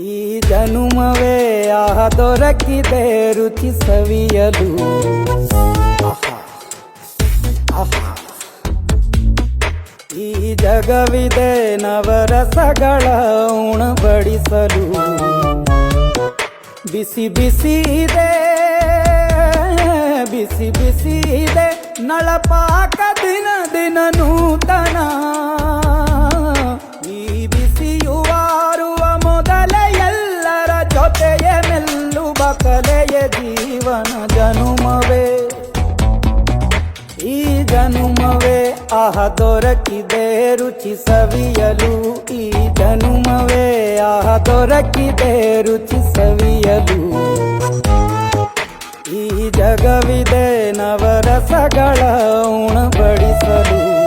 ಈ ಜನುಮವೇ ಆಹ ದೊರಕಿದೆ ರುಚಿ ಸವಿಯಲು. ಈ ಜಗವಿದೆ ನವರಸಗಳ ಉಣಬಡಿಸಲು. ಬಿಸಿ ಬಿಸಿ ಇದೆ, ಬಿಸಿ ಬಿಸಿ ಇದೆ ನಳಪಾಕ ದಿನ ದಿನ ನೂತನ. ಈ ಬಿಸಿಯುವಾರುವ ಮೊದಲೇ ಎಲ್ಲರ ಜೊತೆಯೇ ಮೆಲ್ಲುವ ಕಲೆಯ ಜೀವನ ಜನುಮವೇ. ಈ ಜನುಮವೇ ಆಹ ದೊರಕಿದೆ ರುಚಿ ಸವಿಯಲು. ಈ ಜನುಮವೇ ಆಹ ದೊರಕಿದೆ ರುಚಿ ಸವಿಯಲು. ಈ ಜಗವಿದೆ ನವರಸಗಳ ಉಣಬಡಿಸಲು.